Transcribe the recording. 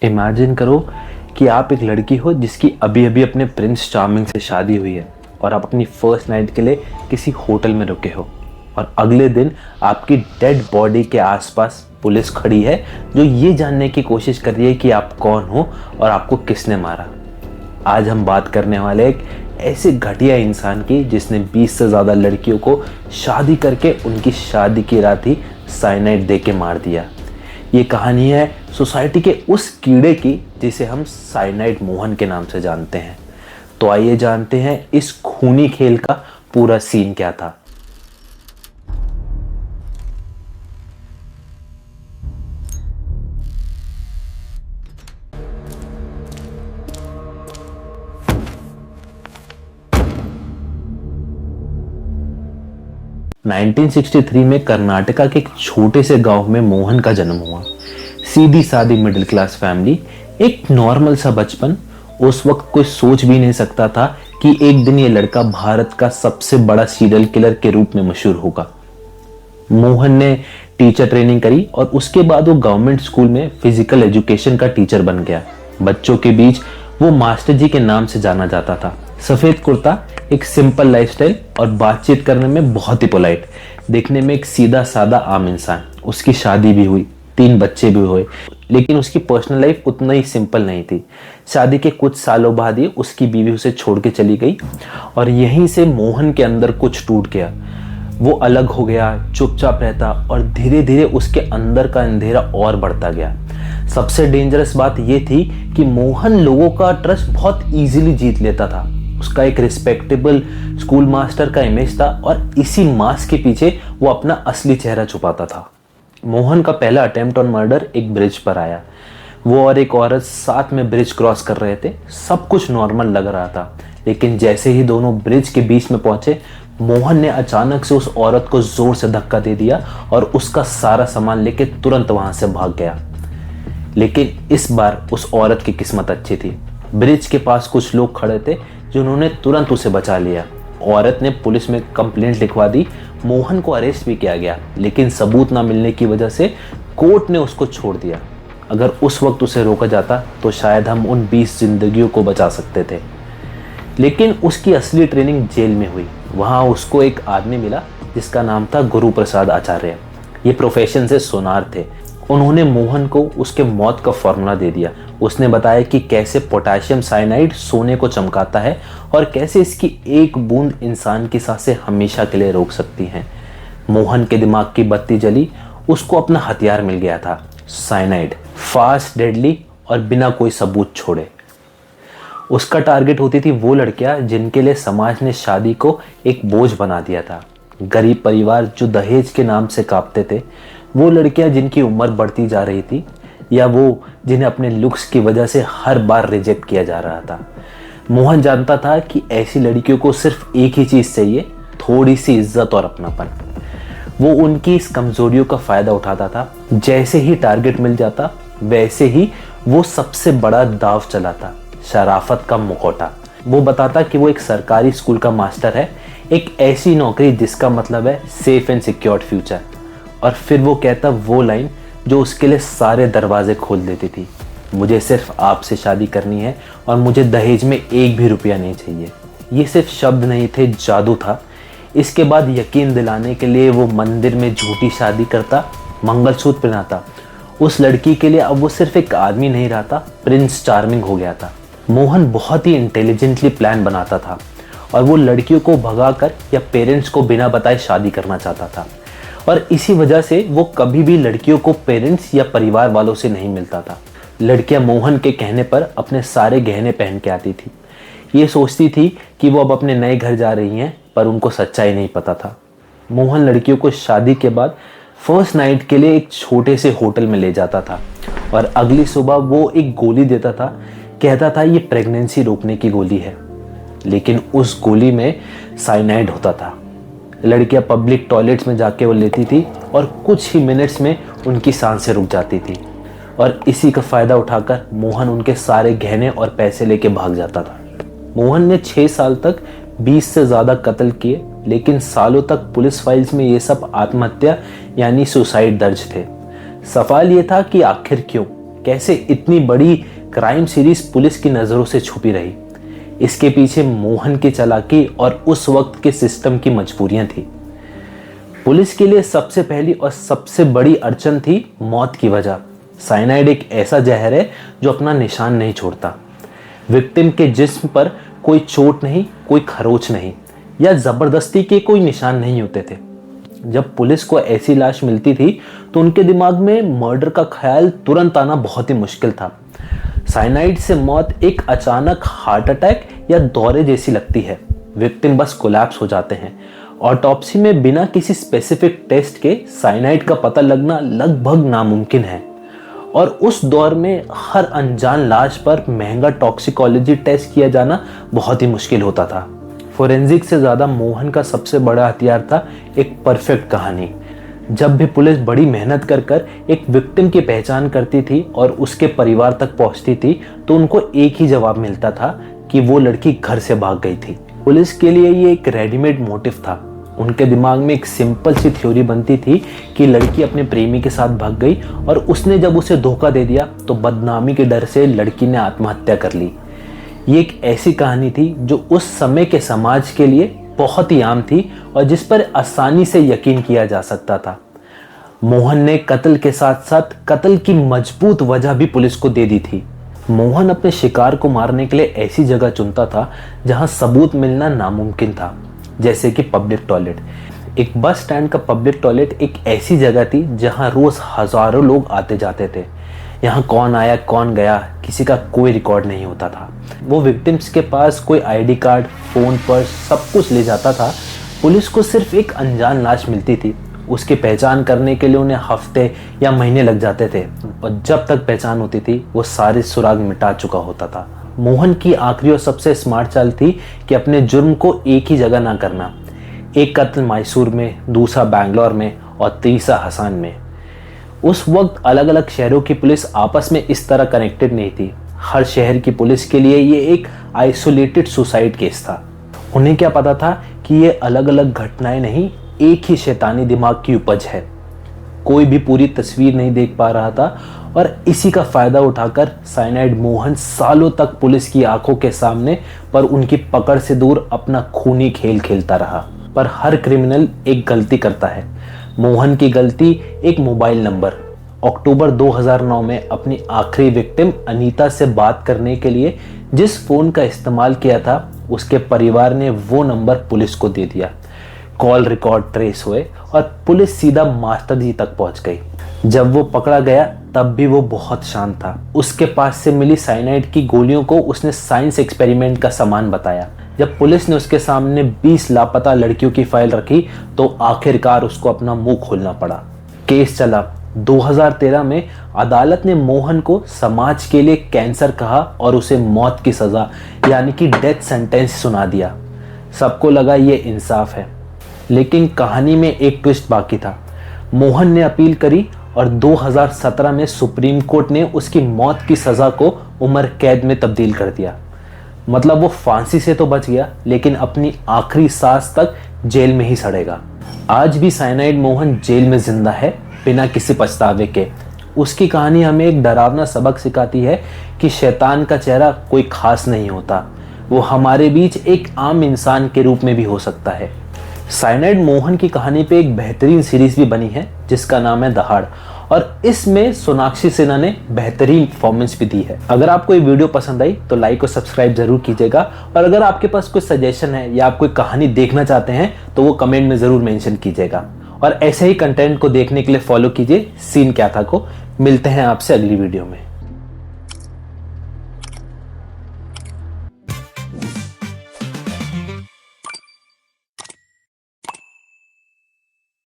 Imagine करो कि आप एक लड़की हो जिसकी अभी अभी अपने प्रिंस चार्मिंग से शादी हुई है और आप अपनी फर्स्ट नाइट के लिए किसी होटल में रुके हो और अगले दिन आपकी डेड बॉडी के आसपास पुलिस खड़ी है जो ये जानने की कोशिश कर रही है कि आप कौन हो और आपको किसने मारा। आज हम बात करने वाले एक ऐसे घटिया इंसान की जिसने 20 से ज़्यादा लड़कियों को शादी करके उनकी शादी की रात ही साइनाइड दे के मार दिया। ये कहानी है सोसाइटी के उस कीड़े की जिसे हम साइनाइड मोहन के नाम से जानते हैं। तो आइए जानते हैं इस खूनी खेल का पूरा सीन क्या था। नाइनटीन 1963 में कर्नाटका के एक छोटे से गांव में मोहन का जन्म हुआ। सीधी सादी मिडिल क्लास फैमिली, एक नॉर्मल सा बचपन। उस वक्त कोई सोच भी नहीं सकता था कि एक दिन ये लड़का भारत का सबसे बड़ा सीरियल किलर के रूप में मशहूर होगा। मोहन ने टीचर ट्रेनिंग करी और उसके बाद वो गवर्नमेंट स्कूल में फिजिकल एजुकेशन का टीचर बन गया। बच्चों के बीच वो मास्टर जी के नाम से जाना जाता था। सफेद कुर्ता, एक सिंपल लाइफस्टाइल और बातचीत करने में बहुत ही पोलाइट, देखने में एक सीधा सादा आम इंसान। उसकी शादी भी हुई, 3 बच्चे भी हुए, लेकिन उसकी पर्सनल लाइफ उतना ही सिंपल नहीं थी। शादी के कुछ सालों बाद ही उसकी बीवी उसे छोड़ के चली गई और यहीं से मोहन के अंदर कुछ टूट गया। वो अलग हो गया, चुपचाप रहता और धीरे धीरे उसके अंदर का अंधेरा और बढ़ता गया। सबसे डेंजरस बात यह थी कि मोहन लोगों का ट्रस्ट बहुत इजीली जीत लेता था। उसका एक रिस्पेक्टेबल स्कूल मास्टर का इमेज था और इसी मास्क के पीछे वो अपना असली चेहरा छुपाता था। मोहन का पहला अटेम्प्ट ऑन मर्डर एक ब्रिज पर आया। वो और एक औरत साथ में ब्रिज क्रॉस कर रहे थे। सब कुछ नॉर्मल लग रहा था, लेकिन जैसे ही दोनों ब्रिज के बीच में पहुंचे, मोहन ने अचानक से उस औरत को जोर से धक्का दे दिया और उसका सारा सामान लेके तुरंत वहां से भाग गया। लेकिन इस बार उस औरत की किस्मत अच्छी थी। ब्रिज के पास कुछ लोग खड़े थे जिन्होंने तुरंत उसे बचा लिया। औरत ने पुलिस में कंप्लेंट लिखवा दी। मोहन को अरेस्ट भी किया गया, लेकिन सबूत ना मिलने की वजह से कोर्ट ने उसको छोड़ दिया। अगर उस वक्त उसे रोका जाता तो शायद हम उन 20 जिंदगियों को बचा सकते थे। लेकिन उसकी असली ट्रेनिंग जेल में हुई। वहां उसको एक आदमी मिला जिसका नाम था गुरु प्रसाद आचार्य। ये प्रोफेशन से सोनार थे। उन्होंने मोहन को उसके मौत का फॉर्मूला दे दिया। उसने बताया कि कैसे पोटेशियम साइनाइड सोने को चमकाता है और कैसे इसकी एक बूंद इंसान की सांसें हमेशा के लिए रोक सकती हैं। मोहन के दिमाग की बत्ती जली। उसको अपना हथियार मिल गया था, साइनाइड, फास्ट, डेडली और बिना कोई सबूत छोड़े। उसका टारगेट होती थी वो लड़कियां जिनके लिए समाज ने शादी को एक बोझ बना दिया था। गरीब परिवार जो दहेज के नाम से कांपते थे, वो लड़कियां जिनकी उम्र बढ़ती जा रही थी, या वो जिन्हें अपने लुक्स की वजह से हर बार रिजेक्ट किया जा रहा था। मोहन जानता था कि ऐसी लड़कियों को सिर्फ एक ही चीज चाहिए, थोड़ी सी इज्जत और अपनापन। वो उनकी इस कमजोरियों का फायदा उठाता था। जैसे ही टारगेट मिल जाता, वैसे ही वो सबसे बड़ा दाव चलाता, शराफत का मुखौटा। वो बताता कि वो एक सरकारी स्कूल का मास्टर है, एक ऐसी नौकरी जिसका मतलब है सेफ एंड सिक्योर्ड फ्यूचर। और फिर वो कहता वो लाइन जो उसके लिए सारे दरवाजे खोल देती थी, मुझे सिर्फ आपसे शादी करनी है और मुझे दहेज में एक भी रुपया नहीं चाहिए। ये सिर्फ शब्द नहीं थे, जादू था। इसके बाद यकीन दिलाने के लिए वो मंदिर में झूठी शादी करता, मंगलसूत्र पहनाता। उस लड़की के लिए अब वो सिर्फ एक आदमी नहीं रहा था, प्रिंस चार्मिंग हो गया था। मोहन बहुत ही इंटेलिजेंटली प्लान बनाता था और वो लड़कियों को भगाकर या पेरेंट्स को बिना बताए शादी करना चाहता था। और इसी वजह से वो कभी भी लड़कियों को पेरेंट्स या परिवार वालों से नहीं मिलता था। लड़कियां मोहन के कहने पर अपने सारे गहने पहन के आती थी। ये सोचती थी कि वो अब अपने नए घर जा रही हैं, पर उनको सच्चाई नहीं पता था। मोहन लड़कियों को शादी के बाद फर्स्ट नाइट के लिए एक छोटे से होटल में ले जाता था और अगली सुबह वो एक गोली देता था। कहता था ये प्रेगनेंसी रोकने की गोली है, लेकिन उस गोली में साइनाइड होता था। लड़कियां पब्लिक टॉयलेट्स में जाके वो लेती थी और कुछ ही मिनट्स में उनकी सांसें रुक जाती थी। और इसी का फायदा उठाकर मोहन उनके सारे गहने और पैसे लेके भाग जाता था। मोहन ने 6 साल तक 20 से ज्यादा कत्ल किए, लेकिन सालों तक पुलिस फाइल्स में ये सब आत्महत्या यानी सुसाइड दर्ज थे। सवाल ये था कि आखिर क्यों? कैसे इतनी बड़ी क्राइम सीरीज पुलिस की नजरों से छुपी रही। इसके पीछे मोहन की चालाकी और उस वक्त के सिस्टम की मजबूरियां थी। पुलिस के लिए सबसे पहली और सबसे बड़ी अड़चन थी मौत की वजह। साइनाइड एक ऐसा जहर है जो अपना निशान नहीं छोड़ता। विक्टिम के जिस्म पर कोई चोट नहीं, कोई खरोच नहीं या जबरदस्ती के कोई निशान नहीं होते थे। जब पुलिस को ऐसी लाश मिलती थी तो उनके दिमाग में मर्डर का ख्याल तुरंत आना बहुत ही मुश्किल था। साइनाइड से मौत एक अचानक हार्ट अटैक या दौरे जैसी लगती है। विक्टिम बस कोलैप्स हो जाते हैं। ऑटोप्सी में बिना किसी स्पेसिफिक टेस्ट के साइनाइड का पता लगना लगभग नामुमकिन है और उस दौर में हर अनजान लाश पर महंगा टॉक्सिकोलॉजी टेस्ट किया जाना बहुत ही मुश्किल होता था। फोरेंसिक से ज़्यादा मोहन का सबसे बड़ा हथियार था एक परफेक्ट कहानी। जब भी पुलिस बड़ी मेहनत कर कर एक विक्टिम की पहचान करती थी और उसके परिवार तक पहुंचती थी तो उनको एक ही जवाब मिलता था कि वो लड़की घर से भाग गई थी। पुलिस के लिए ये एक रेडीमेड मोटिव था। उनके दिमाग में एक सिंपल सी थ्योरी बनती थी कि लड़की अपने प्रेमी के साथ भाग गई और उसने जब उसे धोखा दे दिया तो बदनामी के डर से लड़की ने आत्महत्या कर ली। ये एक ऐसी कहानी थी जो उस समय के समाज के लिए बहुत ही आम थी और जिस पर आसानी से यकीन किया जा सकता था। मोहन ने कत्ल के साथ साथ कत्ल की मजबूत वजह भी पुलिस को दे दी थी। मोहन अपने शिकार को मारने के लिए ऐसी जगह चुनता था जहां सबूत मिलना नामुमकिन था, जैसे कि पब्लिक टॉयलेट। एक बस स्टैंड का पब्लिक टॉयलेट एक ऐसी जगह थी जहां रोज हजारों लोग आते जाते थे। यहाँ कौन आया कौन गया किसी का कोई रिकॉर्ड नहीं होता था। वो विक्टिम्स के पास कोई आईडी कार्ड, फोन, पर्स सब कुछ ले जाता था। पुलिस को सिर्फ एक अनजान लाश मिलती थी, उसकी पहचान करने के लिए उन्हें हफ्ते या महीने लग जाते थे और जब तक पहचान होती थी वो सारे सुराग मिटा चुका होता था। मोहन की आखिरी और सबसे स्मार्ट चाल थी कि अपने जुर्म को एक ही जगह ना करना। एक कत्ल मैसूर में, दूसरा बैंगलोर में और तीसरा हसन में। उस वक्त अलग अलग शहरों की पुलिस आपस में इस तरह कनेक्टेड नहीं थी। हर शहर की पुलिस के लिए ये एक आइसोलेटेड सुसाइड केस था। उन्हें क्या पता था कि ये अलग अलग घटनाएं नहीं, एक ही शैतानी दिमाग की उपज है। कोई भी पूरी तस्वीर नहीं देख पा रहा था और इसी का फायदा उठाकर साइनाइड मोहन सालों तक पुलिस की आंखों के सामने पर उनकी पकड़ से दूर अपना खूनी खेल खेलता रहा। पर हर क्रिमिनल एक गलती करता है। मोहन की गलती एक मोबाइल नंबर। अक्टूबर 2009 में अपनी आखिरी विक्टिम अनीता से बात करने के लिए जिस फोन का इस्तेमाल किया था उसके परिवार ने वो नंबर पुलिस को दे दिया। कॉल रिकॉर्ड ट्रेस हुए और पुलिस सीधा मास्टर जी तक पहुंच गई। जब वो पकड़ा गया तब भी वो बहुत शांत था। उसके पास से मिली साइनाइड की गोलियों को उसने साइंस एक्सपेरिमेंट का सामान बताया। जब पुलिस ने उसके सामने 20 लापता लड़कियों की फाइल रखी तो आखिरकार उसको अपना मुंह खोलना पड़ा। केस चला। 2013 में अदालत ने मोहन को समाज के लिए कैंसर कहा और उसे मौत की सजा यानी कि डेथ सेंटेंस सुना दिया। सबको लगा ये इंसाफ है, लेकिन कहानी में एक ट्विस्ट बाकी था। मोहन ने अपील करी और 2017 में सुप्रीम कोर्ट ने उसकी मौत की सजा को उम्र कैद में तब्दील कर दिया। मतलब वो फांसी से तो बच गया लेकिन अपनी आखिरी सांस तक जेल में ही सड़ेगा। आज भी साइनाइड मोहन जेल में जिंदा है बिना किसी पछतावे के। उसकी कहानी हमें एक डरावना सबक सिखाती है कि शैतान का चेहरा कोई खास नहीं होता, वो हमारे बीच एक आम इंसान के रूप में भी हो सकता है। साइनाइड मोहन की कहानी पे एक बेहतरीन सीरीज भी बनी है जिसका नाम है दहाड़ और इसमें सोनाक्षी सिन्हा ने बेहतरीन परफॉर्मेंस भी दी है। अगर आपको ये वीडियो पसंद आई तो लाइक और सब्सक्राइब जरूर कीजिएगा और अगर आपके पास कोई सजेशन है या आप कोई कहानी देखना चाहते हैं तो वो कमेंट में जरूर मेंशन कीजिएगा और ऐसे ही कंटेंट को देखने के लिए फॉलो कीजिए सीन क्या था को। मिलते हैं आपसे अगली वीडियो में।